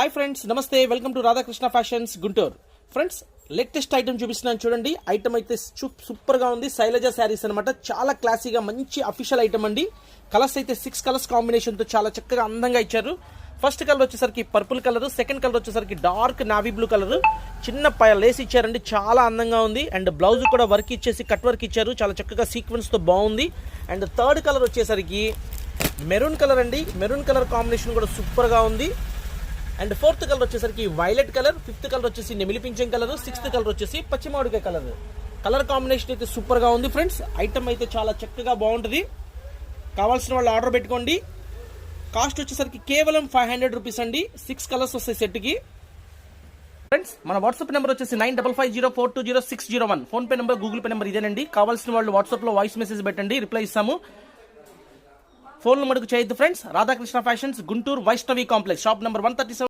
Hi friends, నమస్తే. Welcome to Radhakrishna fashions Guntur. Friends, latest item చూపిస్తున్నాను చూడండి. ఐటమ్ అయితే సూపర్గా ఉంది. శైలజ శారీస్ అనమాట. చాలా క్లాసీగా మంచి అఫీషియల్ ఐటమ్ అండి. కలర్స్ అయితే 6 కలర్స్ కాంబినేషన్తో చాలా చక్కగా అందంగా ఇచ్చారు. ఫస్ట్ కలర్ వచ్చేసరికి పర్పుల్ కలర్, సెకండ్ కలర్ వచ్చేసరికి డార్క్ నావీ బ్లూ కలర్. చిన్న లేస్ ఇచ్చారండి, చాలా అందంగా ఉంది. అండ్ బ్లౌజ్ కూడా వర్క్ ఇచ్చేసి కట్ వర్క్ ఇచ్చారు, చాలా చక్కగా సీక్వెన్స్తో బాగుంది. అండ్ థర్డ్ కలర్ వచ్చేసరికి మెరూన్ కలర్ అండి. మెరూన్ కలర్ కాంబినేషన్ కూడా సూపర్గా ఉంది. అండ్ ఫోర్త్ కలర్ వచ్చేసరికి వైలెట్ కలర్, ఫిఫ్త్ కలర్ వచ్చేసి నెమిలి పింఛం కలర్, సిక్స్త్ కలర్ వచ్చేసి పచ్చిమామిడికాయ కలర్. కలర్ కాంబినేషన్ అయితే సూపర్గా ఉంది ఫ్రెండ్స్. ఐటమ్ అయితే చాలా చక్కగా బాగుంటుంది. కావాల్సిన వాళ్ళు ఆర్డర్ పెట్టుకోండి. కాస్ట్ వచ్చేసరికి కేవలం 500 రూపీస్ అండి. 6 కలర్స్ వస్తాయి సెట్కి. ఫ్రెండ్స్, మన వాట్సాప్ నెంబర్ వచ్చేసి 9550420601. PhonePe number, Google pay number ఇదేనండి. కావాల్సిన వాళ్ళు వాట్సాప్లో వాయిస్ మెసేజ్ పెట్టండి, రిప్లై ఇస్తాము. ఫోన్ నెంబర్కు చేయొద్దు friends. Radhakrishna fashions Guntur Vaishnavi complex, shop number 137.